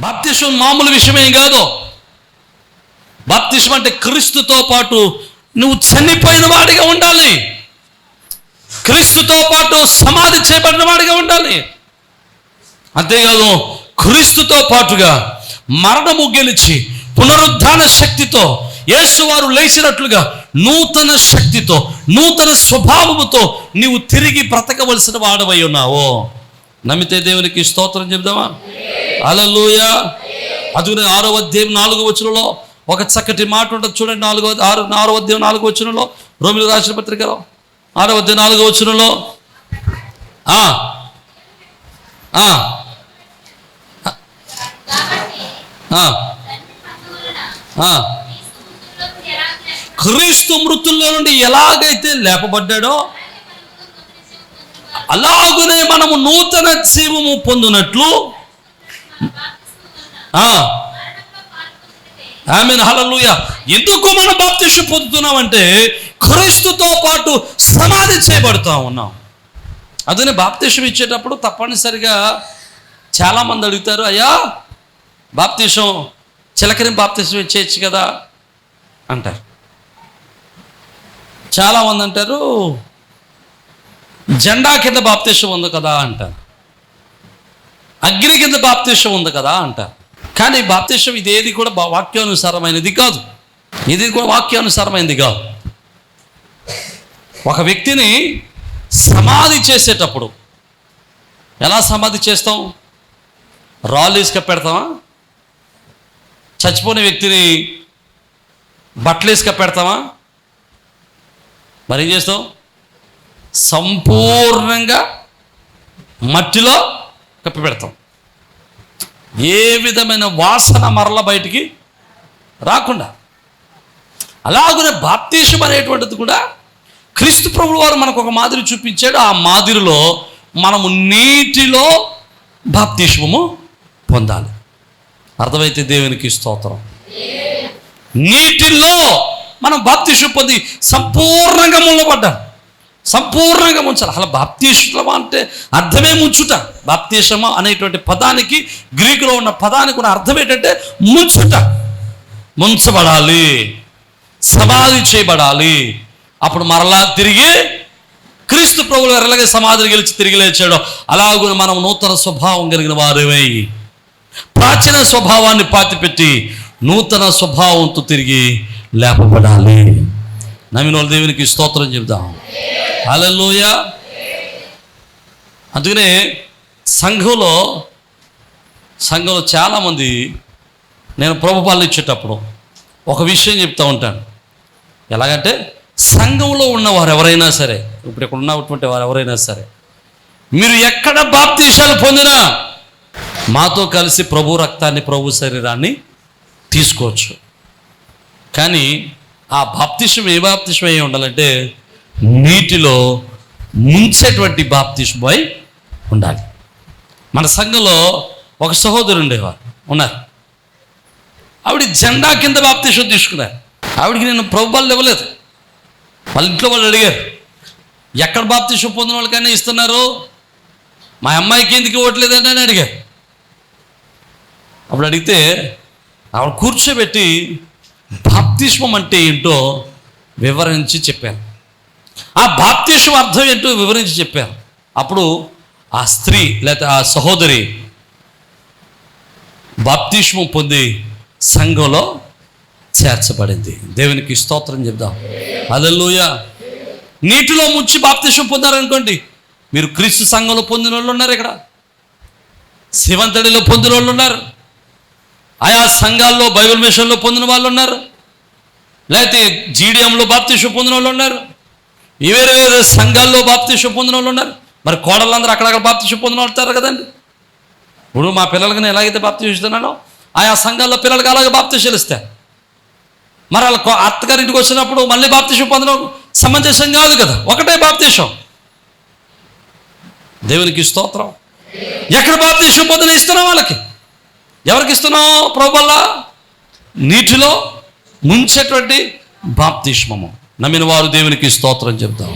బాప్తిస్మం మామూలు విషయమేం కాదు. బాప్తిస్మం అంటే క్రీస్తుతో పాటు నువ్వు చనిపోయిన వాడిగా ఉండాలి, క్రీస్తుతో పాటు సమాధి చేయబడిన వాడిగా ఉండాలి. అంతేకాదు క్రీస్తుతో పాటుగా మరణము గెలిచి పునరుద్ధాన శక్తితో యేసువారు లేచినట్లుగా నూతన శక్తితో నూతన స్వభావముతో నీవు తిరిగి బ్రతకవలసిన వాడవై ఉన్నావు. నమ్మితే దేవునికి స్తోత్రం చెప్దామా? హల్లెలూయా. అందుకని 6వ అధ్యాయం 4వ వచనంలో ఒక చక్కటి మాట ఉంటుంది చూడండి. 6వ అధ్యాయం 4వ వచనంలో, రోమీయులకు రాసిన పత్రికలో 6వ అధ్యాయం 4వ వచనంలో క్రీస్తు మృతుల్లో నుండి ఎలాగైతే లేపబడ్డాడో అలాగునే మనము నూతన జీవము పొందునట్లు ఆమేన్ హల్లెలూయా. ఎందుకు మనం బాప్తిస్మం పొందుతున్నామంటే క్రీస్తుతో పాటు సమాధి చేయబడుతూ ఉన్నాం. అదే బాప్తిస్మం ఇచ్చేటప్పుడు తప్పనిసరిగా చాలామంది అడుగుతారు, అయ్యా బాప్తిస్మం చిలకని బాప్తిస్మం ఇచ్చేయచ్చు కదా అంటారు. చాలామంది అంటారు జెండా కింద బాప్తిస్మం ఉంది కదా అంటారు, అగ్ని కింద బాప్తిస్మం ఉంది కదా అంటారు. కానీ బాప్తిస్మం ఇదేది కూడా వాక్యానుసారమైనది కాదు, ఇది కూడా వాక్యానుసారమైనది కాదు. ఒక వ్యక్తిని సమాధి చేసేటప్పుడు ఎలా సమాధి చేస్తాం? రాళ్ళు ఇసుక పెడతామా? చచ్చిపోయిన వ్యక్తిని బట్టలు ఇసుక పెడతామా? మరి ఏం చేస్తాం? సంపూర్ణంగా మట్టిలో కప్పి పెడతాం, ఏ విధమైన వాసన మరల బయటికి రాకుండా. అలాగనే బాప్తిస్మం అనేటువంటిది కూడా క్రీస్తు ప్రభువు వారు మనకు ఒక మాదిరి చూపించాడు. ఆ మాదిరిలో మనము నీటిలో బాప్తిస్మము పొందాలి. అర్థమైతే దేవునికి స్తోత్రం. నీటిలో మనం బాప్తిస్మం పొంది సంపూర్ణంగా ముళ్ళబడ్డాం, సంపూర్ణంగా ముంచాలి. అలా బాప్తిస్మం అంటే అర్థమే ముంచుట. బాప్తిస్మం అనేటువంటి పదానికి, గ్రీకులో ఉన్న పదానికి ఉన్న అర్థం ఏంటంటే ముంచుట. ముంచబడాలి, సమాధి చేయబడాలి. అప్పుడు మరలా తిరిగి క్రీస్తు ప్రభువు ఎలాగే సమాధిని గెలిచి తిరిగి లేచాడో అలాగే మనం నూతన స్వభావం కలిగిన వారేమై ప్రాచీన స్వభావాన్ని పాతిపెట్టి నూతన స్వభావంతో తిరిగి లేపబడాలి. నమ్మిన వాళ్ళ దేవునికి స్తోత్రం చెప్దాం. హల్లెలూయా. అందుకనే సంఘంలో చాలామంది నేను ప్రభుపాలన ఇచ్చేటప్పుడు ఒక విషయం చెప్తూ ఉంటాను. ఎలాగంటే సంఘంలో ఉన్నవారు ఎవరైనా సరే, ఇప్పుడు ఇక్కడ ఉన్నటువంటి వారు ఎవరైనా సరే, మీరు ఎక్కడ బాప్తిస్మాలు పొందినా మాతో కలిసి ప్రభు రక్తాన్ని, ప్రభు శరీరాన్ని తీసుకోవచ్చు. కానీ ఆ బాప్తిస్మం ఏ బాప్తిస్మం అయి ఉండాలంటే నీటిలో ముంచేటువంటి బాప్తిస్మం అయి ఉండాలి. మన సంఘంలో ఒక సహోదరు ఉండేవారు ఉన్నారు. ఆవిడ జెండా కింద బాప్తిస్మం తీసుకున్నారు. ఆవిడికి నేను ప్రభుబాలు ఇవ్వలేదు. వాళ్ళ ఇంట్లో వాళ్ళు అడిగారు, ఎక్కడ బాప్తిస్మం పొందిన వాళ్ళకైనా ఇస్తున్నారు, మా అమ్మాయికి ఎందుకు ఇవ్వట్లేదండి అని అడిగారు. అప్పుడు అడిగితే ఆవిడ కూర్చోబెట్టి బాప్తిస్మం అంటే ఏంటో వివరించి చెప్పాను. ఆ బాప్తిస్మం అర్థం ఏంటో వివరించి చెప్పాను. అప్పుడు ఆ స్త్రీ లేకపోతే ఆ సహోదరి బాప్తిస్మం పొంది సంఘంలో చేర్చబడింది. దేవునికి స్తోత్రం చెప్దాం. హల్లెలూయా. నీటిలో ముంచి బాప్తిస్మం పొందారనుకోండి, మీరు క్రీస్తు సంఘంలో పొందిన వాళ్ళు ఉన్నారు, ఇక్కడ శివంతడిలో పొందిన వాళ్ళు ఉన్నారు, ఆయా సంఘాల్లో బైబిల్ మిషన్లో పొందిన వాళ్ళు ఉన్నారు, లేకపోతే జీడిఎంలో బాప్తిస్మం పొందిన వాళ్ళు ఉన్నారు, వేరే వేరే సంఘాల్లో బాప్తిస్మం పొందిన వాళ్ళు ఉన్నారు. మరి కోడళ్ళందరూ అక్కడక్కడ బాప్తిస్మం పొందిన వాళ్ళు కదండి. ఇప్పుడు మా పిల్లలకి నేను ఎలాగైతే బాప్తిస్మం ఇస్తున్నానో ఆయా సంఘాల్లో పిల్లలకి అలాగే బాప్తిస్మాలు ఇస్తాను. మరి వాళ్ళ అత్తగారింటికి వచ్చినప్పుడు మళ్ళీ బాప్తిస్మం పొందడం సమంజసం కాదు కదా, ఒకటే బాప్తిస్మం. దేవునికి స్తోత్రం. ఎక్కడ బాప్తిస్మం పొందిన ఇస్తున్నాం వాళ్ళకి. ఎవరికి ఇస్తున్నాం? ప్రభువల్ల నీటిలో ముంచేటువంటి బాప్తిస్మము. నమ్మిన వారు దేవునికి స్తోత్రం చెప్తాం.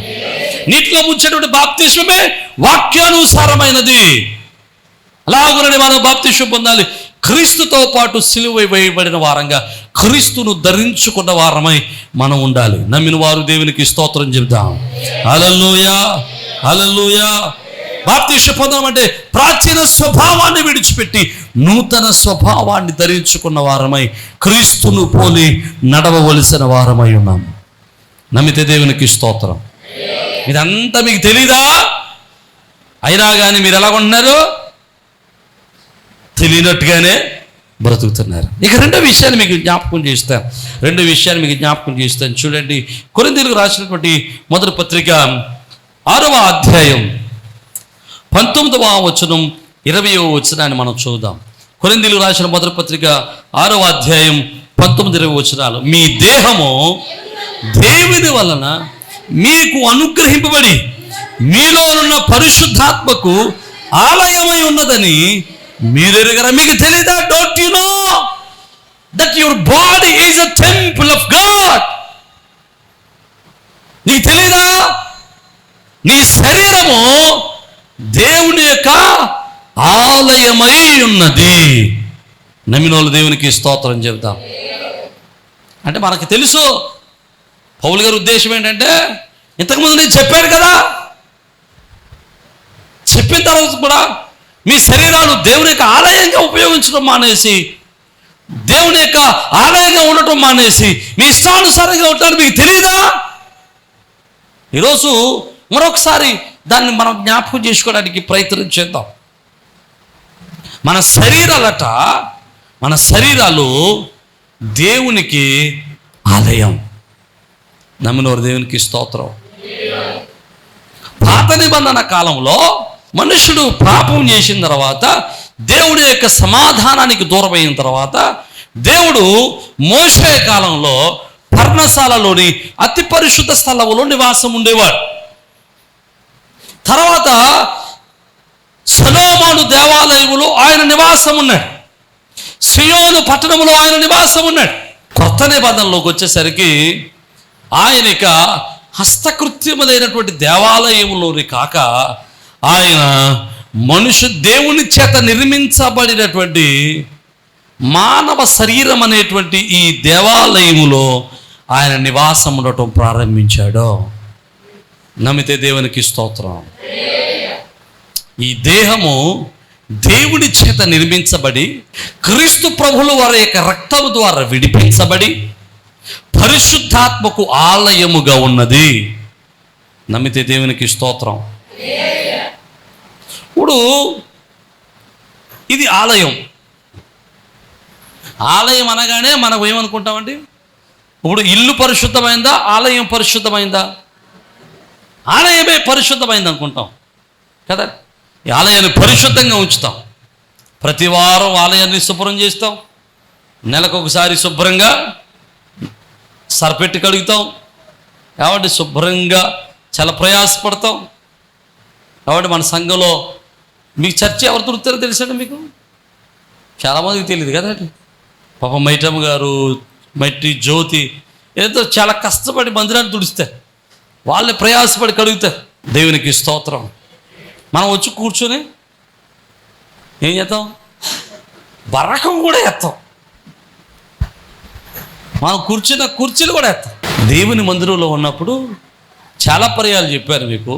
నీటిలో ముంచేటువంటి బాప్తిస్మమే వాక్యానుసారమైనది. అలాగునని మనం బాప్తిస్మం పొందాలి. క్రీస్తుతో పాటు సిలువ వేయబడిన వారంగా క్రీస్తును ధరించుకున్న వారమై మనం ఉండాలి. నమ్మిన వారు దేవునికి స్తోత్రం చెబుతాం. హల్లెలూయా, హల్లెలూయా. బాప్తిస్మ పొందడం అంటే ప్రాచీన స్వభావాన్ని విడిచిపెట్టి నూతన స్వభావాన్ని ధరించుకున్న వారమై క్రీస్తును పోలి నడవవలసిన వారమై ఉన్నాం. నమ్మితే దేవునికి స్తోత్రం. ఇదంతా మీకు తెలీదా? అయినా కానీ మీరు ఎలాగుంటున్నారు? తెలియనట్టుగానే బ్రతుకుతున్నారు. ఇక రెండో విషయాన్ని మీకు జ్ఞాపకం చేస్తాను. చూడండి, కొరింథీయులకు రాసినటువంటి మొదటి పత్రిక 6వ అధ్యాయం 19వ వచనం 20వ వచనాన్ని మనం చూద్దాం. కొరింథీయులకు రాసిన మొదటి పత్రిక 6వ అధ్యాయం 19-20 వచనాలు. మీ దేహము దేవుని వలన మీకు అనుగ్రహింపబడి మీలో ఉన్న పరిశుద్ధాత్మకు ఆలయమై ఉన్నదని మీరెరుగరా? మీకు తెలీదా? Don't you know that your body is a temple of God? నీకు తెలీదా? నీ శరీరము దేవుని యొక్క ఆలయమై ఉన్నది. నమ్మినోళ్ళు దేవునికి స్తోత్రం చెబుతాం. అంటే మనకు తెలుసు. పౌలు గారి ఉద్దేశం ఏంటంటే, ఇంతకుముందు నేను చెప్పాను కదా, చెప్పిన తర్వాత కూడా మీ శరీరాలు దేవుని యొక్క ఆలయంగా ఉపయోగించడం మానేసి, దేవుని యొక్క ఆలయంగా ఉండటం మానేసి మీ ఇష్టానుసారంగా ఉంటారు. మీకు తెలియదా? ఈరోజు మరొకసారి దాన్ని మనం జ్ఞాపకం చేసుకోవడానికి ప్రయత్నం చేద్దాం. మన శరీరాలు దేవునికి ఆలయం. నమ్మినవారు దేవునికి స్తోత్రం. పాత నిబంధన కాలంలో మనుషుడు పాపం చేసిన తర్వాత, దేవుడి యొక్క సమాధానానికి దూరమైన తర్వాత, దేవుడు మోషే కాలంలో పర్ణశాలలోని అతి పరిశుద్ధ స్థలంలో నివాసం ఉండేవాడు. తర్వాత సొలొమోను దేవాలయములో ఆయన నివాసం ఉన్నాడు. సియోను పట్టణంలో ఆయన నివాసం ఉన్నాడు. కొత్త నిబంధనలోకి వచ్చేసరికి ఆయన ఇక హస్తకృత్యములైనటువంటి దేవాలయములోని కాక ఆయన దేవుని చేత నిర్మించబడినటువంటి మానవ శరీరం అనేటువంటి ఈ దేవాలయములో ఆయన నివాసం ఉండటం ప్రారంభించాడు. నమ్మితే దేవునికి స్తోత్రం. ఈ దేహము దేవుడి చేత నిర్మించబడి క్రీస్తు ప్రభువుల వారి యొక్క రక్తము ద్వారా విడిపించబడి పరిశుద్ధాత్మకు ఆలయముగా ఉన్నది. నమ్మితే దేవునికి స్తోత్రం. ఇప్పుడు ఇది ఆలయం. ఆలయం అనగానే మనం ఏమనుకుంటామండి? ఇప్పుడు ఇల్లు పరిశుద్ధమైందా, ఆలయం పరిశుద్ధమైందా? ఆలయమే పరిశుద్ధమైంది అనుకుంటాం కదా. ఈ ఆలయాన్ని పరిశుద్ధంగా ఉంచుతాం. ప్రతి వారం ఆలయాన్ని శుభ్రం చేస్తాం. నెలకొకసారి శుభ్రంగా సరిపెట్టి కడుగుతాం. కాబట్టి శుభ్రంగా చాలా ప్రయాసపడతాం. కాబట్టి మన సంఘంలో మీకు చర్చ ఎవరు దొరుకుతారో తెలుసండి? మీకు చాలామందికి తెలియదు కదా. పాప మైటమ్మ గారు, మట్టి జ్యోతి ఏదో చాలా కష్టపడి మందిరాన్ని తుడిస్తారు. వాళ్ళే ప్రయాసపడి కడుగుతారు. దేవునికి స్తోత్రం. మనం వచ్చి కూర్చొని ఏం చేస్తాం? బరకం కూడా ఎత్తాం. మనం కూర్చున్న కుర్చీలు కూడా ఎత్తాం. దేవుని మందిరంలో ఉన్నప్పుడు చాలా పర్యాలు చెప్పారు మీకు.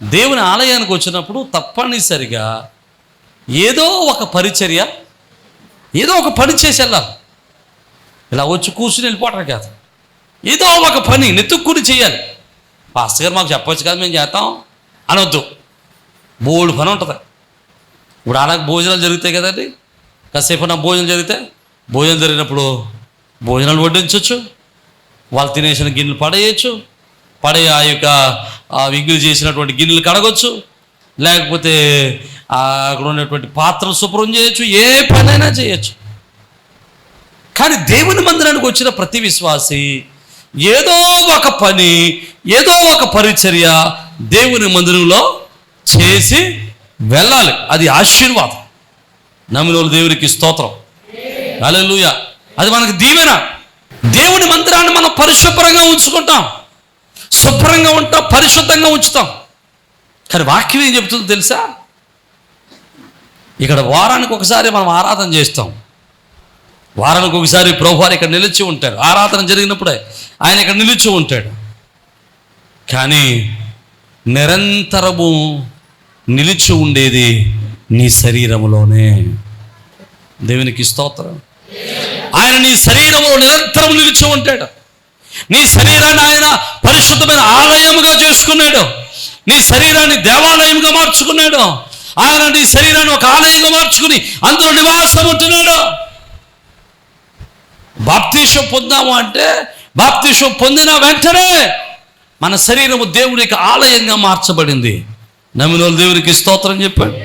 దేవుని ఆలయానికి వచ్చినప్పుడు తప్పనిసరిగా ఏదో ఒక పరిచర్య, ఏదో ఒక పని చేసి వెళ్ళాలి. ఇలా వచ్చి కూర్చుని వెళ్ళిపోవటం కాదు. ఏదో ఒక పని నెత్తుక్కుని చేయాలి. పాస్టర్ గారు మాకు చెప్పొచ్చు కదా, మేము చేస్తాం అనొద్దు. బోల్డ్ పని ఉంటుంది. ఇప్పుడు అలాగే భోజనాలు జరుగుతాయి కదండి. కాసేపు నా భోజనం జరిగినప్పుడు భోజనాలు వడ్డించవచ్చు. వాళ్ళు తినేసిన గిన్నెలు పడేయచ్చు. ఆ యొక్క విగ్గులు చేసినటువంటి గిన్నెలు కడగొచ్చు. లేకపోతే అక్కడ ఉన్నటువంటి పాత్రలు శుభ్రం చేయొచ్చు. ఏ పనైనా చేయొచ్చు. కానీ దేవుని మందిరానికి వచ్చిన ప్రతి విశ్వాసి ఏదో ఒక పని, ఏదో ఒక పరిచర్య దేవుని మందిరంలో చేసి వెళ్ళాలి. అది ఆశీర్వాదం. నమ్మినోళ్ళు దేవునికి స్తోత్రం. హల్లెలూయా. అది మనకు దీవెన. దేవుని మందిరాన్ని మనం పరిశుభ్రంగా ఉంచుకుంటాం, శుభ్రంగా ఉంటాం, పరిశుద్ధంగా ఉంచుతాం. కానీ వాక్యం ఏం చెబుతుందో తెలుసా? ఇక్కడ వారానికి ఒకసారి మనం ఆరాధన చేస్తాం. వారానికి ఒకసారి ప్రభువారు ఇక్కడ నిలిచి ఉంటాడు. ఆరాధన జరిగినప్పుడే ఆయన ఇక్కడ నిలిచి ఉంటాడు. కానీ నిరంతరము నిలిచి ఉండేది నీ శరీరములోనే. దేవునికి స్తోత్రం. ఆయన నీ శరీరంలో నిరంతరం నిలిచి ఉంటాడు. నీ శరీరాన్ని ఆయన పరిశుద్ధమైన ఆలయముగా చేసుకున్నాడు. నీ శరీరాన్ని దేవాలయంగా మార్చుకున్నాడు. ఆయన నీ శరీరాన్ని ఒక ఆలయంగా మార్చుకుని అందులో నివాసం ఉంటున్నాడు. బాప్తీసం పొందాము అంటే బాప్తీసం పొందిన వెంటనే మన శరీరము దేవునికి ఆలయంగా మార్చబడింది. నమ్మిన వాళ్ళు దేవునికి స్తోత్రం చెప్పాడు.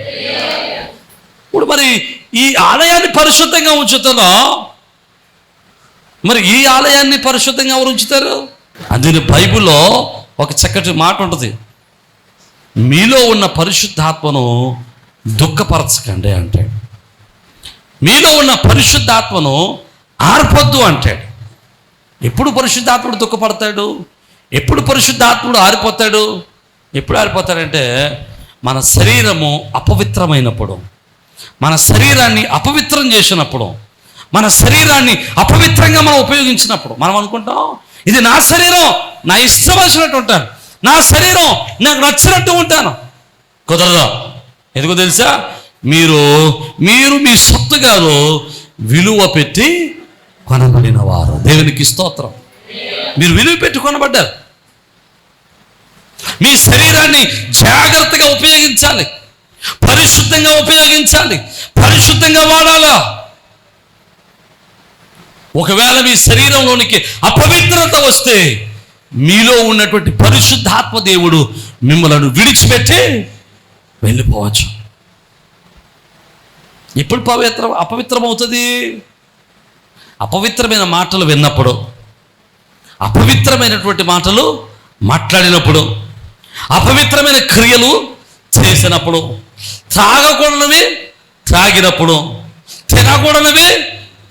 ఇప్పుడు మరి ఈ ఆలయాన్ని పరిశుద్ధంగా ఉంచుతానో, మరి ఈ ఆలయాన్ని పరిశుద్ధంగా ఎవరు ఉంచుతారు? అందుకని బైబిల్లో ఒక చక్కటి మాట ఉంటుంది, మీలో ఉన్న పరిశుద్ధాత్మను దుఃఖపరచకండి అంటాడు. మీలో ఉన్న పరిశుద్ధాత్మను ఆర్పొద్దు అంటాడు. ఎప్పుడు పరిశుద్ధాత్ముడు దుఃఖపడతాడు? ఎప్పుడు పరిశుద్ధాత్ముడు ఆరిపోతాడు? ఎప్పుడు ఆరిపోతాడంటే మన శరీరము అపవిత్రమైనప్పుడు, మన శరీరాన్ని అపవిత్రం చేసినప్పుడు, మన శరీరాన్ని అపవిత్రంగా మనం ఉపయోగించినప్పుడు మనం అనుకుంటాం ఇది నా శరీరం, నా ఇష్టం వచ్చినట్టు ఉంటాను, నా శరీరం నాకు నచ్చినట్టు ఉంటాను. కుదరదు. ఎందుకో తెలుసా? మీరు మీ సొత్తు గారు విలువ పెట్టి కొనబడిన వారు. దేవునికి స్తోత్రం. మీరు విలువ పెట్టి కొనబడ్డారు. మీ శరీరాన్ని జాగ్రత్తగా ఉపయోగించాలి, పరిశుద్ధంగా ఉపయోగించాలి, పరిశుద్ధంగా వాడాలా. ఒకవేళ మీ శరీరంలోనికి అపవిత్రత వస్తే మీలో ఉన్నటువంటి పరిశుద్ధాత్మ దేవుడు మిమ్మల్ని విడిచిపెట్టి వెళ్ళిపోవచ్చు. ఎప్పుడు అపవిత్రమవుతుంది? అపవిత్రమైన మాటలు విన్నప్పుడు, అపవిత్రమైనటువంటి మాటలు మాట్లాడినప్పుడు, అపవిత్రమైన క్రియలు చేసినప్పుడు, త్రాగకూడనివి త్రాగినప్పుడు, తినకూడనివి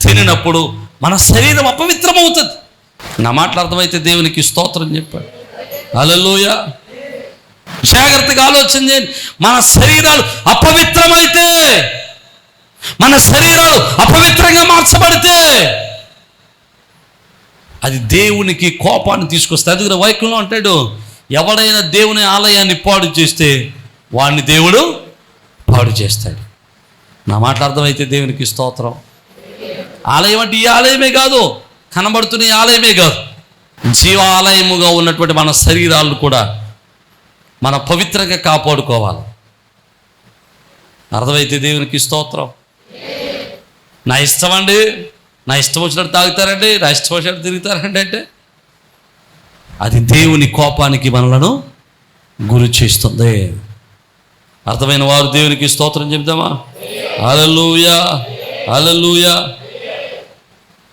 తినినప్పుడు మన శరీరం అపవిత్రమవుతుంది. నా మాటలు అర్థమైతే దేవునికి స్తోత్రం చెప్పాడు. హల్లెలూయా. జాగ్రత్తగా ఆలోచన చేయండి. మన శరీరాలు అపవిత్రమైతే, మన శరీరాలు అపవిత్రంగా మార్చబడితే అది దేవునికి కోపాన్ని తీసుకొస్తుంది. అందుకని వాక్యంలో అంటాడు, ఎవడైనా దేవుని ఆలయాన్ని పాడు చేస్తే వాడిని దేవుడు పాడు చేస్తాడు. నా మాటలు అర్థమైతే దేవునికి స్తోత్రం. ఆలయం అంటే ఈ ఆలయమే కాదు, కనబడుతున్న ఈ ఆలయమే కాదు, జీవాలయముగా ఉన్నటువంటి మన శరీరాలను కూడా మనం పవిత్రంగా కాపాడుకోవాలి. అర్థమైతే దేవునికి స్తోత్రం. నా ఇష్టం అండి, నా ఇష్టం వచ్చినట్టు తాగుతారండి, నా ఇష్టం వచ్చినట్టు తిరుగుతారండి అంటే అది దేవుని కోపానికి మనలను గురి చేస్తుంది. అర్థమైన వారు దేవునికి స్తోత్రం చెప్తామా? హల్లెలూయా, హల్లెలూయా.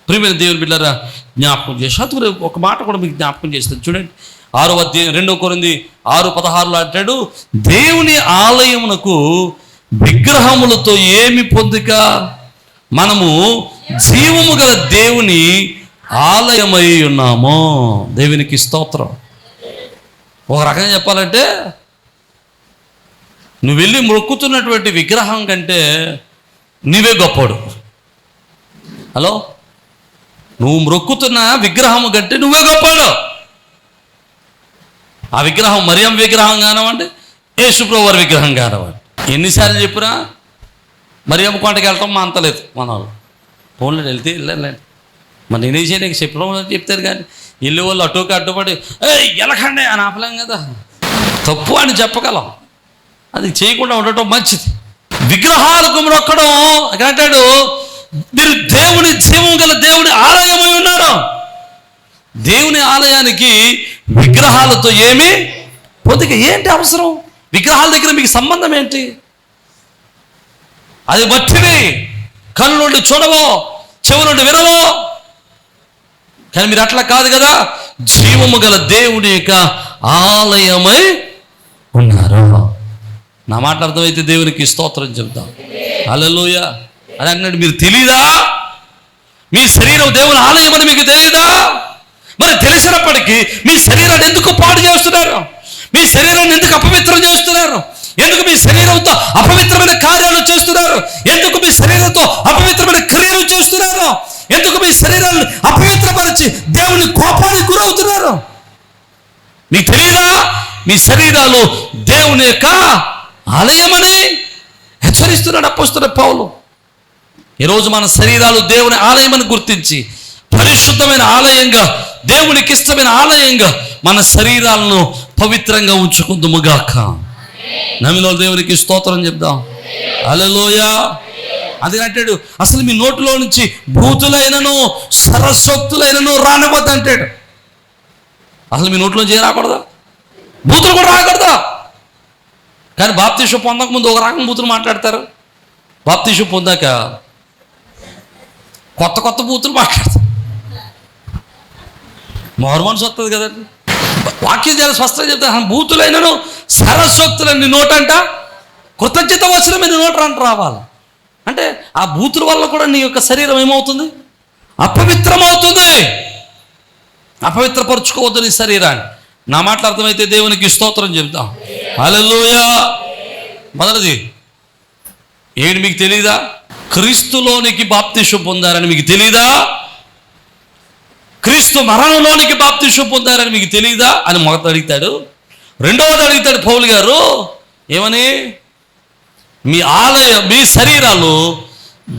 ప్రియమైన దేవుని బిడ్డలారా, జ్ఞాపకం చేసి అందుకు ఒక మాట కూడా మీకు జ్ఞాపకం చేస్తాను. చూడండి, 2 కొరింథీ 6:16 అంటాడు, దేవుని ఆలయమునకు విగ్రహములతో ఏమి పొందిక, మనము జీవము గల దేవుని ఆలయమై ఉన్నాము. దేవునికి స్తోత్రం. ఒక రకంగా చెప్పాలంటే నువ్వు వెళ్ళి మొక్కుతున్నటువంటి విగ్రహం కంటే నీవే గొప్పడు. హలో, నువ్వు మొక్కుతున్న విగ్రహం కంటే నువ్వే గొప్పడు. ఆ విగ్రహం మరియం విగ్రహం కానివ్వండి, యేసుప్రభువు వారి విగ్రహం కానివ్వండి. ఎన్నిసార్లు చెప్పినా మరియం కొండకి వెళ్ళటం మా అంతలేదు. మన వాళ్ళు ఫోన్లో వెళ్తే వెళ్ళండి, మరి నేనే చేయడానికి చెప్పడం చెప్తారు. కానీ వెళ్ళే వాళ్ళు అటుకి అడ్డుపడి ఎలకండి అని ఆపలేం కదా. తప్పు అని చెప్పగలం, అది చేయకుండా ఉండటం మంచిది. విగ్రహాలకు మొక్కడం అంటాడు, మీరు దేవుని జీవం గల దేవుని ఆలయమై ఉన్నారు. దేవుని ఆలయానికి విగ్రహాలతో ఏమి పొందిక, ఏంటి అవసరం? విగ్రహాల దగ్గర మీకు సంబంధం ఏంటి? అది మట్టివి, కళ్ళు నుండి చూడవో, చెవు నుండి వినవో. కానీ మీరు అట్లా కాదు కదా, జీవము గల దేవుని యొక్క ఆలయమై ఉన్నారు. నా మాట అర్థమైతే దేవునికి స్తోత్రం చెప్తాం. హల్లెలూయా. అని అన్నాడు, మీరు తెలీదా? మీ శరీరం దేవుని ఆలయం అని మీకు తెలియదా? మరి తెలిసినప్పటికీ మీ శరీరాన్ని ఎందుకు పాడు చేస్తున్నారు? మీ శరీరాన్ని ఎందుకు అపవిత్రం చేస్తున్నారు? ఎందుకు మీ శరీరంతో అపవిత్రమైన కార్యాలు చేస్తున్నారు? ఎందుకు మీ శరీరంతో అపవిత్రమైన క్రియలు చేస్తున్నారు? ఎందుకు మీ శరీరాన్ని అపవిత్రపరిచి దేవుని కోపానికి గురవుతున్నారు? మీకు తెలియదా మీ శరీరాలు దేవుని యొక్క ఆలయమని హెచ్చరిస్తున్నాడు అపోస్తలుడైన పౌలు. ఈరోజు మన శరీరాలు దేవుని ఆలయమని గుర్తించి పరిశుద్ధమైన ఆలయంగా, దేవునికి ఇష్టమైన ఆలయంగా మన శరీరాలను పవిత్రంగా ఉంచుకుందుముగాక. నమ్మిన దేవునికి స్తోత్రం చెప్దాం. హల్లెలూయా. అది అంటాడు, అసలు మీ నోటిలో నుంచి భూతులైనను సరస్వక్తులైనను రానివ్వద్దు అంటాడు. అసలు మీ నోట్లో నుంచి రాకూడదా? బూతులు కూడా రాకూడదా? కానీ బాప్తిసం పొందక ముందు ఒక రకం బూతులు మాట్లాడతారు, బాప్తిసం పొందాక కొత్త కొత్త బూతులు మాట్లాడతారు. మారు మనసు వస్తుంది కదండి. వాక్యం చాలా స్పష్టంగా చెప్తారు, బూతులైనను సరస్వక్తులని నోటంట కృతజ్ఞత వచ్చిన మీరు నోట అంట రావాలి. అంటే ఆ బూతుల వల్ల కూడా నీ యొక్క శరీరం ఏమవుతుంది? అపవిత్రమవుతుంది. అపవిత్రపరుచుకోవద్దు నీ శరీరాన్ని. నా మాటలు అర్థమైతే దేవునికి స్తోత్రం చెప్తాం. హల్లెలూయా. మొదటిది ఏంటి మీకు తెలీదా? క్రీస్తులోనికి బాప్తిసం పొందారని మీకు తెలీదా? క్రీస్తు మరణంలోనికి బాప్తిసం పొందారని మీకు తెలీదా అని మొదట అడుగుతాడు. రెండవది అడుగుతాడు పౌలు గారు, ఏమని? మీ శరీరాలు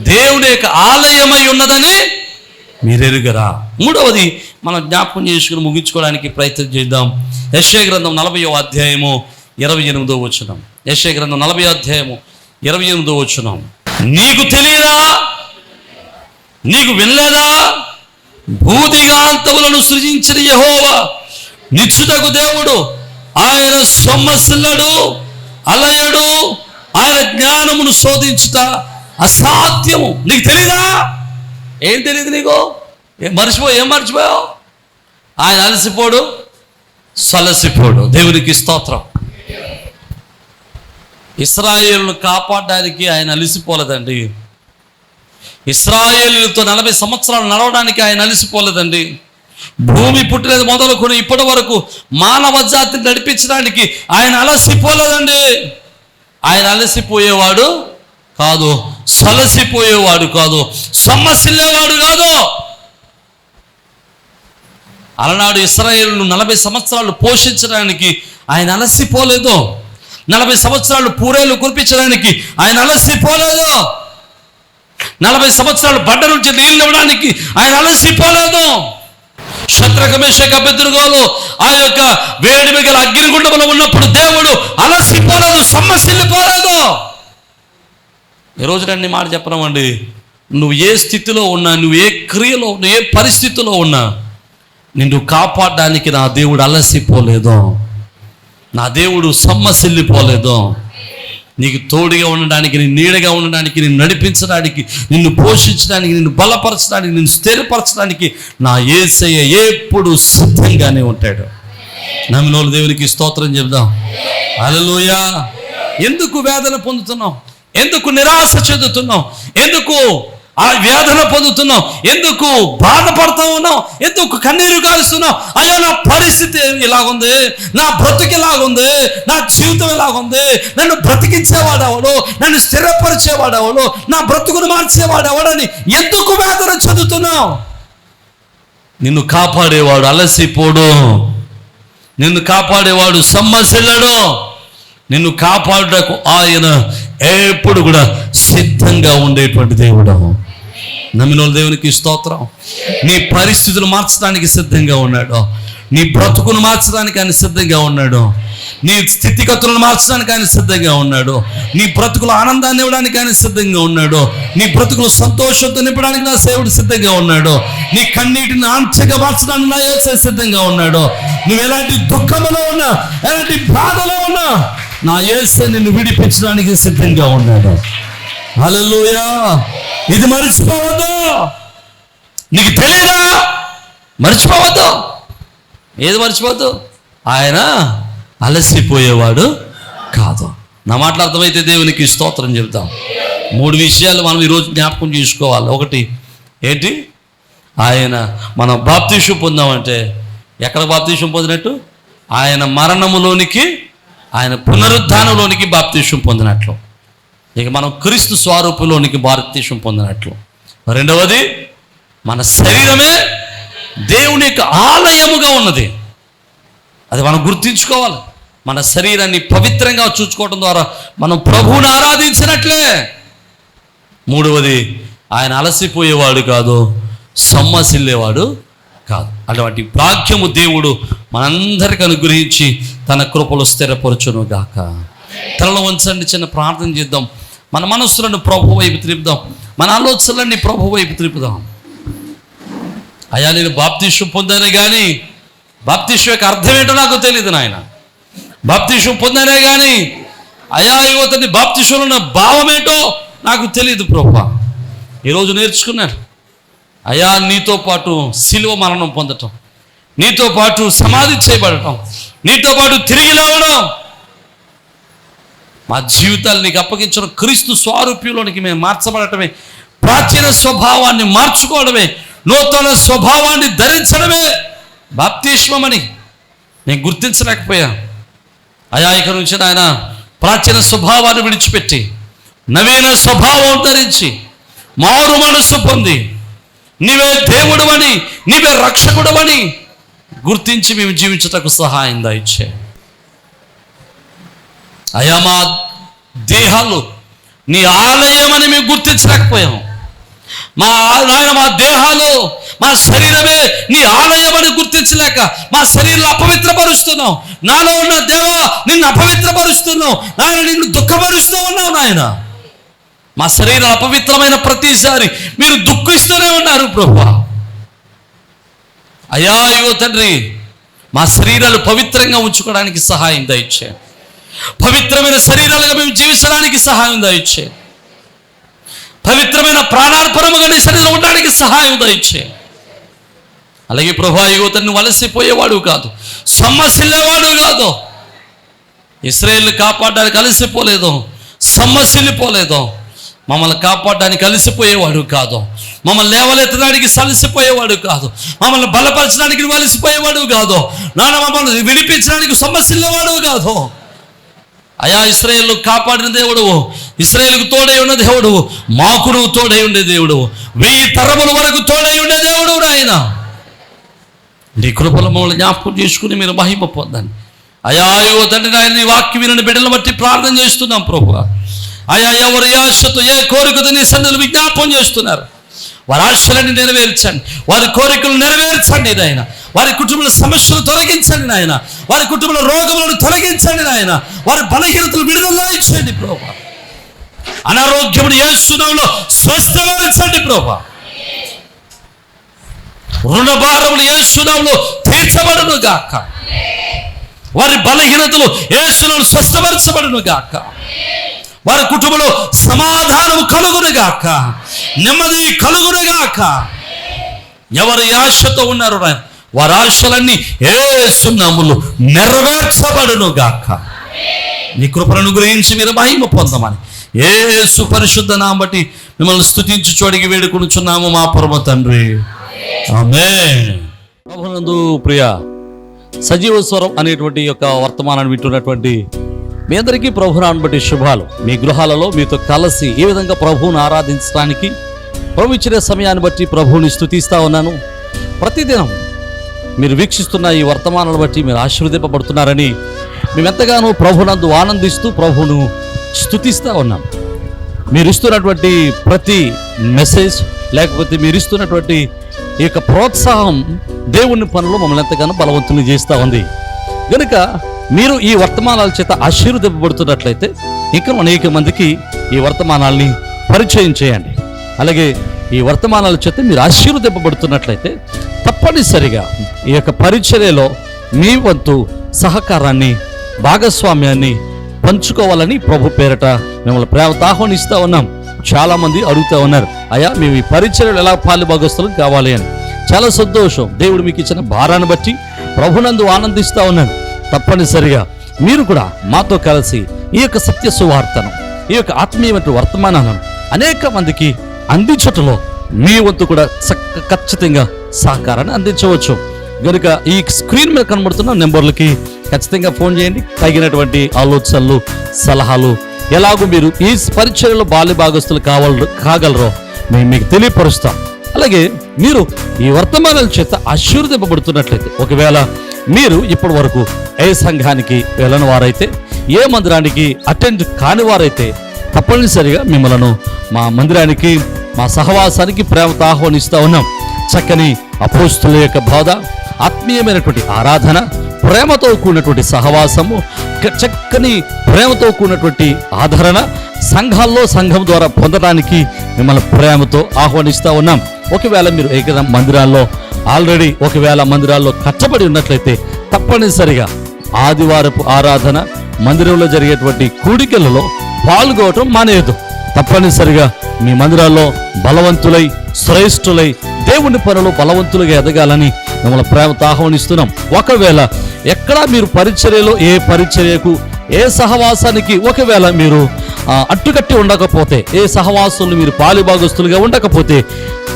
దేవుని యొక్క ఆలయమై ఉన్నదని మీరెరుగరా? మూడవది మనం జ్ఞాపకం చేసుకుని ముగించుకోవడానికి ప్రయత్నం చేద్దాం. యెషయా గ్రంథం 40వ అధ్యాయము 28వ వచనం. యెషయా గ్రంథం 40వ అధ్యాయము 28వ వచనం. నీకు తెలియదా? నీకు వినలేదా? భూదిగాంతములను సృజించిన యెహోవా నిత్యుడగు దేవుడు, ఆయన సొమ్మసిల్లడు, అలయడు, ఆయన జ్ఞానమును శోధించుట అసాధ్యము. నీకు తెలీదా? ఏం తెలియదు నీకు? ఏం మర్చిపోయావు? ఆయన అలసిపోడు, సలసిపోడు. దేవునికి స్తోత్రం. ఇశ్రాయేలును కాపాడడానికి ఆయన అలసిపోలేదండి. ఇశ్రాయేలుతో 40 సంవత్సరాలు నడవడానికి ఆయన అలసిపోలేదండి. భూమి పుట్టినది మొదలుకొని ఇప్పటి వరకు మానవ జాతిని నడిపించడానికి ఆయన అలసిపోలేదండి. ఆయన అలసిపోయేవాడు కాదు, సలసిపోయేవాడు కాదు, సొమ్మసిల్లేవాడు కాదు. అలనాడు ఇశ్రాయేలును 40 సంవత్సరాలు పోషించడానికి ఆయన అలసిపోలేదు. 40 సంవత్సరాలు పూరేలు కురిపించడానికి ఆయన అలసిపోలేదు. 40 సంవత్సరాలు బండ నుంచి నీళ్ళు ఇవ్వడానికి ఆయన అలసిపోలేదు. శద్రక మేషక అబేద్నెగోలు ఆ యొక్క వేడి మిగల అగ్నిగుండంలో ఉన్నప్పుడు దేవుడు అలసిపోలేదు, సొమ్మసిల్లిపోలేదు. ఈరోజు నేను మాట చెప్పనమండి, నువ్వు ఏ స్థితిలో ఉన్నా, నువ్వు ఏ క్రియలో, నువ్వు ఏ పరిస్థితిలో ఉన్నా, నిన్ను కాపాడడానికి నా దేవుడు అలసిపోలేదు, నా దేవుడు సొమ్మసిల్లిపోలేదు. నీకు తోడుగా ఉండడానికి, నీ నీడగా ఉండడానికి, నిన్ను నడిపించడానికి, నిన్ను పోషించడానికి, నిన్ను బలపరచడానికి, నిన్ను స్థిరపరచడానికి నా యేసయ్య ఎప్పుడు సిద్ధంగానే ఉంటాడు. నమ్మినోళ్ళు దేవునికి స్తోత్రం చెప్దాం. హల్లెలూయా. ఎందుకు వేదన పొందుతున్నావు? ఎందుకు నిరాశ చెందుతున్నావు? ఎందుకు ఆ వేదన పొందుతున్నావు? ఎందుకు బాధపడతా ఉన్నావు? ఎందుకు కన్నీరు కాలుస్తున్నావు? అయ్యో నా పరిస్థితి ఇలాగుంది, నా బ్రతుకు ఇలాగుంది, నా జీవితం ఇలాగుంది, నన్ను బ్రతికించేవాడెవడు, నన్ను స్థిరపరిచేవాడెవడు, నా బ్రతుకును మార్చేవాడెవడని ఎందుకు వేదన చెందుతున్నావు? నిన్ను కాపాడేవాడు అలసిపోడు, నిన్ను కాపాడేవాడు సొమ్మసిల్లడు, నిన్ను కాపాడుటకు ఆయన ఎప్పుడు కూడా సిద్ధంగా ఉండేటువంటి దేవుడు. నమ్మినోళ్ళు దేవునికి స్తోత్రం. నీ పరిస్థితులు మార్చడానికి సిద్ధంగా ఉన్నాడు, నీ బ్రతుకును మార్చడానికి ఆయన సిద్ధంగా ఉన్నాడు, నీ స్థితిగతులను మార్చడానికి ఆయన సిద్ధంగా ఉన్నాడు, నీ బ్రతుకులు ఆనందాన్ని ఇవ్వడానికి ఆయన సిద్ధంగా ఉన్నాడు, నీ బ్రతుకులు సంతోషంతో నింపడానికి నా సేవుడు సిద్ధంగా ఉన్నాడు, నీ కన్నీటిని ఆంక్షగా మార్చడానికి నా యేసయ్య సిద్ధంగా ఉన్నాడు. నువ్వు ఎలాంటి దుఃఖంలో ఉన్నా, ఎలాంటి బాధలో ఉన్నా, నా యేసయ్య నిన్ను విడిపించడానికి సిద్ధంగా ఉన్నాడు. హల్లెలూయా. ఇది మర్చిపోవద్దు. నీకు తెలియదా? మర్చిపోవద్దు. ఏది మర్చిపోవద్దు? ఆయన అలసిపోయేవాడు కాదు. నా మాటలు అర్థమైతే దేవునికి స్తోత్రం చెబుతాం. 3 విషయాలు మనం ఈరోజు జ్ఞాపకం చేసుకోవాలి. ఒకటి ఏంటి? ఆయన మనం బాప్తిసం పొందామంటే ఎక్కడ బాప్తిసం పొందినట్టు? ఆయన మరణములోనికి ఆయన పునరుద్ధానంలోనికి బాప్తీసం పొందినట్లు, ఇక మనం క్రీస్తు స్వరూపంలోనికి బాప్తీసం పొందినట్లు. రెండవది, మన శరీరమే దేవుని యొక్క ఆలయముగా ఉన్నది. అది మనం గుర్తించుకోవాలి. మన శరీరాన్ని పవిత్రంగా చూసుకోవడం ద్వారా మనం ప్రభువుని ఆరాధించినట్లే. మూడవది, ఆయన అలసిపోయేవాడు కాదు, సొమ్మసిల్లేవాడు కాదు. అటువంటి భాగ్యము దేవుడు మనందరికీ అనుగ్రహించి తన కృపలు స్థిరపరచును గాక. తలలో ఉంచండి, చిన్న ప్రార్థన చేద్దాం. మన మనస్సులను ప్రభు వైపు త్రిపుదాం, మన ఆలోచనలన్నీ ప్రభు వైపు త్రిపుదాం. అయ్యా, నేను బాప్తీసం పొందానే కానీ బాప్తీసం యొక్క అర్థం ఏంటో నాకు తెలియదు నాయన. బాప్తీసం పొందానే కానీ అయ్యా యువతని బాప్తీసంలో ఉన్న భావం ఏంటో నాకు తెలియదు ప్రభు. ఈరోజు నేర్చుకున్నాను అయ్యా, నీతో పాటు శిలువ మరణం పొందటం, నీతో పాటు సమాధి చేయబడటం, నీతో పాటు తిరిగి లేవడం, మా జీవితాలు నీకు అప్పగించడం, క్రీస్తు స్వారూప్యంలోనికి మేము మార్చబడటమే, ప్రాచీన స్వభావాన్ని మార్చుకోవడమే, నూతన స్వభావాన్ని ధరించడమే బాప్తిస్మమని నేను గుర్తించలేకపోయా. అయా, ఇక నుంచి ఆయన ప్రాచీన స్వభావాన్ని విడిచిపెట్టి నవీన స్వభావం ధరించి మారు మనస్సు పొంది నీవే దేవుడు అని, నీవే రక్షకుడు అని గుర్తించి మేము జీవించటకు సహాయం దయచే. అయా, మా దేహాలు నీ ఆలయమని మేము గుర్తించలేకపోయాము. మా దేహాలు, మా శరీరమే నీ ఆలయమని గుర్తించలేక మా శరీరంలో అపవిత్రపరుస్తున్నావు. నాలో ఉన్న దేవా, నిన్ను అపవిత్రపరుస్తున్నావు నాయన, నిన్ను దుఃఖపరుస్తూ ఉన్నావు నాయన. మా శరీరం అపవిత్రమైన ప్రతిసారి మీరు దుఃఖిస్తూనే ఉన్నారు ప్రభువా. అయ్యా అయ్యో తండ్రి, మా శరీరాలు పవిత్రంగా ఉంచుకోవడానికి సహాయం దయచే. పవిత్రమైన శరీరాలుగా మేము జీవించడానికి సహాయం దయచే. పవిత్రమైన ప్రాణార్పణముగా నీ శరీరం ఉండడానికి సహాయం దయచే. అలాగే ప్రభువా, యువతను వలసిపోయేవాడు కాదు, సొమ్మసిల్లేవాడు కాదు. ఇశ్రాయేలుని కాపాడడానికి అలసిపోలేదు, సొమ్మసిల్లిపోలేదు. మమ్మల్ని కాపాడడానికి అలసిపోయేవాడు కాదు, మమ్మల్ని లేవలెత్తడానికి సలసిపోయేవాడు కాదు, మమ్మల్ని బలపరచడానికి వలసిపోయేవాడు కాదు, నాన్న మమ్మల్ని విడిపించడానికి సొమ్మసిల్లేవాడు కాదు. అయా, ఇశ్రాయేలు కాపాడిన దేవుడు, ఇశ్రాయేలుకు తోడై ఉన్న దేవుడు, మాకు నువ్వు తోడై ఉండే దేవుడు, 1000 తరముల వరకు తోడై ఉండే దేవుడు నాయన. నీ కృపలో మమ్మల్ని జ్ఞాపకం చేసుకుని మీరు మహిమ పొందండి. అయా అయ్యో తండ్రి నాయన, నీ వాక్యం వినని బిడ్డలను బట్టి ప్రార్థన చేస్తున్నాం ప్రభువా. అయా, ఎవరి ఆశతో ఏ కోరికతో నీ సన్నిధిలో విజ్ఞాపం చేస్తున్నారు, వారి ఆశలన్నీ నెరవేర్చండి, వారి కోరికలు నెరవేర్చండి నాయన. వారి కుటుంబ సమస్యలు తొలగించండి నాయన, వారి కుటుంబ రోగములను తొలగించండి నాయన, వారి బలహీనతలు విడుదల ఇచ్చండి ప్రభువా. అనారోగ్యమును యేసు నామములో స్వస్థపరచండి ప్రభువా. రుణభారములు యేసు నామములో తీర్చబడును గాక. వారి బలహీనతలు యేసు నామములో స్వస్థపరచబడును గాక. వారి కుటుంబంలో సమాధానము కలుగునుగాక, నెమ్మది కలుగునుగాక. ఎవరి ఆశతో ఉన్నారో వారి ఆశలన్నీ యేసు నామములో నెరవేర్చబడునుగాక. నీ కృపను అనుగ్రహించి మీరు మహిమ పొందమని యేసు పరిశుద్ధ నామమును బట్టి మిమ్మల్ని స్తుతించి చోడికి వేడుకొనుచున్నాము మా పరమ తండ్రి, ఆమేన్. ప్రభునందు ప్రియ సజీవ స్వరం అనేటువంటి యొక్క వర్తమానాన్ని వింటున్నటువంటి మీ అందరికీ ప్రభునాన్ని బట్టి శుభాలు. మీ గృహాలలో మీతో కలిసి ఏ విధంగా ప్రభువును ఆరాధించడానికి ప్రభు ఇచ్చిన సమయాన్ని బట్టి ప్రభువుని స్తుతిస్తూ ఉన్నాను. ప్రతిదినం మీరు వీక్షిస్తున్న ఈ వర్తమానాలను బట్టి మీరు ఆశీర్వదింపబడుతున్నారని మేమెంతగానో ప్రభునందు ఆనందిస్తూ ప్రభువును స్తుతిస్తూ ఉన్నాం. మీరు ఇస్తున్నటువంటి ప్రతి మెసేజ్, లేకపోతే మీరు ఇస్తున్నటువంటి ఈ యొక్క ప్రోత్సాహం దేవుని పనులు మమ్మల్ని ఎంతగానో బలవంతుని చేస్తూ ఉంది. కనుక మీరు ఈ వర్తమానాల చేత ఆశీర్వదింపబడుతున్నట్లయితే ఇంకా అనేక మందికి ఈ వర్తమానాల్ని పరిచయం చేయండి. అలాగే ఈ వర్తమానాల చేత మీరు ఆశీర్వదింపబడుతున్నట్లయితే తప్పనిసరిగా ఈ యొక్క పరిచర్యలో మీ వంతు సహకారాన్ని, భాగస్వామ్యాన్ని పంచుకోవాలని ప్రభు పేరట మిమ్మల్ని ప్రేమతో ఆహ్వానిస్తూ ఉన్నాం. చాలామంది అడుగుతూ ఉన్నారు, అయ్యా మేము ఈ పరిచర్యలు ఎలా పాలుభాగస్తులం కావాలి అని. చాలా సంతోషం. దేవుడు మీకు ఇచ్చిన భారాన్ని బట్టి ప్రభునందు ఆనందిస్తూ ఉన్నాను. తప్పనిసరిగా మీరు కూడా మాతో కలిసి ఈ యొక్క సత్య సువార్తను, ఈ యొక్క ఆత్మీయమైన వర్తమానాలను అనేక మందికి అందించటంలో మీ వంతు కూడా ఖచ్చితంగా సహకారాన్ని అందించవచ్చు. కనుక ఈ స్క్రీన్ మీద కనబడుతున్న నెంబర్లకి ఖచ్చితంగా ఫోన్ చేయండి. తగినటువంటి ఆలోచనలు, సలహాలు, ఎలాగో మీరు ఈ పరిచర్యలో బాల్య భాగస్తులు కాగలరో మేము మీకు తెలియపరుస్తాం. అలాగే మీరు ఈ వర్తమానాల చేత ఆశీర్వదింపబడుతున్నట్లయితే, ఒకవేళ మీరు ఇప్పటి వరకు ఏ సంఘానికి వెళ్ళని వారైతే, ఏ మందిరానికి అటెండ్ కాని వారైతే తప్పనిసరిగా మిమ్మల్ని మా మందిరానికి, మా సహవాసానికి ప్రేమతో ఆహ్వానిస్తూ ఉన్నాం. చక్కని అపోస్తుల యొక్క బోధ, ఆత్మీయమైనటువంటి ఆరాధన, ప్రేమతో కూడినటువంటి సహవాసము, చక్కని ప్రేమతో కూడినటువంటి ఆదరణ సంఘాల్లో సంఘం ద్వారా పొందడానికి మిమ్మల్ని ప్రేమతో ఆహ్వానిస్తూ ఉన్నాం. ఒకవేళ మీరు ఏకైనా మందిరాల్లో ఆల్రెడీ మందిరాల్లో కట్టబడి ఉన్నట్లయితే తప్పనిసరిగా ఆదివారపు ఆరాధన, మందిరంలో జరిగేటువంటి కూడికలలో పాల్గొనటం మానేయదు. తప్పనిసరిగా మీ మందిరాల్లో బలవంతులై, శ్రేష్ఠులై, దేవుని పనులు బలవంతులుగా ఎదగాలని మిమ్మల్ని ప్రేమతో ఆహ్వానిస్తున్నాం. ఒకవేళ ఎక్కడా మీరు పరిచర్యలో, ఏ పరిచర్యకు, ఏ సహవాసానికి ఒకవేళ మీరు అట్టుకట్టి ఉండకపోతే, ఏ సహవాసులు మీరు పాలిభాగస్తులుగా ఉండకపోతే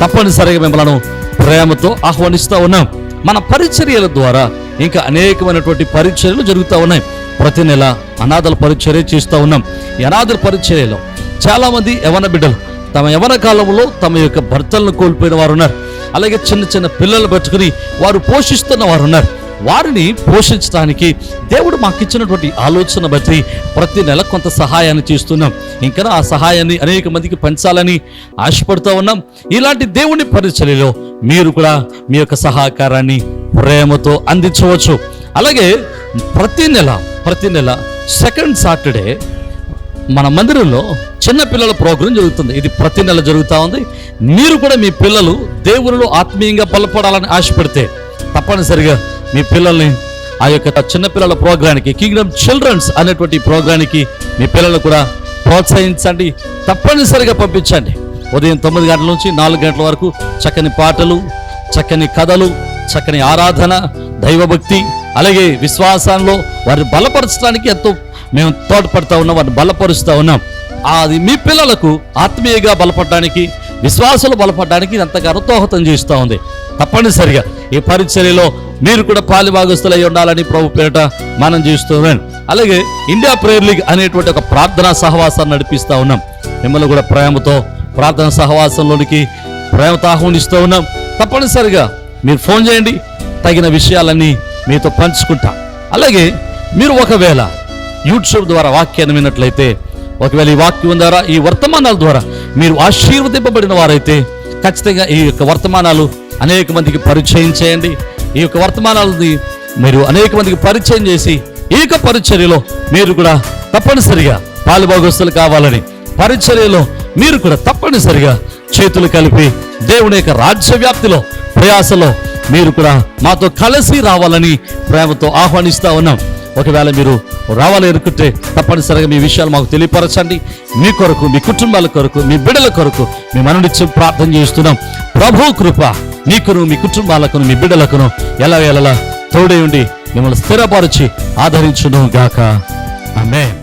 తప్పనిసరిగా మిమ్మల్ని ప్రేమతో ఆహ్వానిస్తూ ఉన్నాం. మన పరిచర్యల ద్వారా ఇంకా అనేకమైనటువంటి పరిచర్యలు జరుగుతూ ఉన్నాయి. ప్రతి నెల అనాథల పరిచర్య చేస్తూ ఉన్నాం. ఈ అనాథల పరిచర్యలో చాలామంది యవన బిడ్డలు తమ యవన కాలంలో తమ యొక్క భర్తలను కోల్పోయిన వారు ఉన్నారు. అలాగే చిన్న చిన్న పిల్లలు పెట్టుకుని వారు పోషిస్తున్న వారు ఉన్నారు. వారిని పోషించడానికి దేవుడు మాకు ఇచ్చినటువంటి ఆలోచన బట్టి ప్రతి నెల కొంత సహాయాన్ని చేస్తున్నాం. ఇంకా ఆ సహాయాన్ని అనేక మందికి పంచాలని ఆశపడుతూ ఉన్నాం. ఇలాంటి దేవుని పరిచర్యలో మీరు కూడా మీ యొక్క సహకారాన్ని ప్రేమతో అందించవచ్చు. అలాగే ప్రతి నెల సెకండ్ సాటర్డే మన మందిరంలో చిన్న పిల్లల ప్రోగ్రాం జరుగుతుంది. ఇది ప్రతి నెల జరుగుతూ ఉంది. మీరు కూడా మీ పిల్లలు దేవునిలో ఆత్మీయంగా బలపడాలని ఆశపడితే తప్పనిసరిగా మీ పిల్లల్ని ఆ యొక్క చిన్నపిల్లల ప్రోగ్రానికి, కింగ్డమ్ చిల్డ్రన్స్ అనేటువంటి ప్రోగ్రానికి మీ పిల్లలు కూడా ప్రోత్సహించండి. తప్పనిసరిగా పంపించండి. ఉదయం 9 గంటల నుంచి 4 గంటల వరకు చక్కని పాటలు, చక్కని కథలు, చక్కని ఆరాధన, దైవభక్తి, అలాగే విశ్వాసంలో వారిని బలపరచడానికి ఎంతో మేము తోడ్పడుతూ ఉన్నాం, వారిని బలపరుస్తూ ఉన్నాం. అది మీ పిల్లలకు ఆత్మీయంగా బలపడడానికి, విశ్వాసాలు బలపడడానికి ఎంతగానో దోహదం చేస్తూ ఉంది. తప్పనిసరిగా ఈ పరిచర్యలో మీరు కూడా పాలిభాగస్తులై ఉండాలని ప్రభు పేరిట మనం చేస్తున్నాం. అలాగే ఇండియా ప్రేయర్ లీగ్ అనేటువంటి ఒక ప్రార్థనా సహవాసాన్ని నడిపిస్తూ ఉన్నాం. మిమ్మల్ని కూడా ప్రేమతో ప్రార్థనా సహవాసంలోనికి ప్రేమతో ఆహ్వానిస్తూ ఉన్నాం. తప్పనిసరిగా మీరు ఫోన్ చేయండి, తగిన విషయాలన్నీ మీతో పంచుకుంటా. అలాగే మీరు ఒకవేళ యూట్యూబ్ ద్వారా వాక్యాన్ని విన్నట్లయితే, ఒకవేళ ఈ వాక్యం ద్వారా, ఈ వర్తమానాల ద్వారా మీరు ఆశీర్వదింపబడిన వారైతే ఖచ్చితంగా ఈ యొక్క వర్తమానాలు అనేక మందికి పరిచయం చేయండి. ఈ యొక్క వర్తమానాలని మీరు అనేక మందికి పరిచయం చేసి ఈ యొక్క పరిచర్యలో మీరు కూడా తప్పనిసరిగా పాలుభాగస్తులు కావాలని, పరిచర్యలో మీరు కూడా తప్పనిసరిగా చేతులు కలిపి దేవుని యొక్క రాజ్య వ్యాప్తిలో, ప్రయాసలో మీరు కూడా మాతో కలిసి రావాలని ప్రేమతో ఆహ్వానిస్తూ ఉన్నాం. ఒకవేళ మీరు రావాలనుకుంటే తప్పనిసరిగా మీ విషయాలు మాకు తెలియపరచండి. మీ కొరకు, మీ కుటుంబాల కొరకు, మీ బిడ్డల కొరకు మేము అనునిత్యం ప్రార్థన చేస్తున్నాం. ప్రభు కృప మీకును, మీ కుటుంబాలకును, మీ బిడ్డలకును ఎలా తోడే ఉండి మిమ్మల్ని స్థిరపరిచి ఆదరించును గాక. ఆమేన్.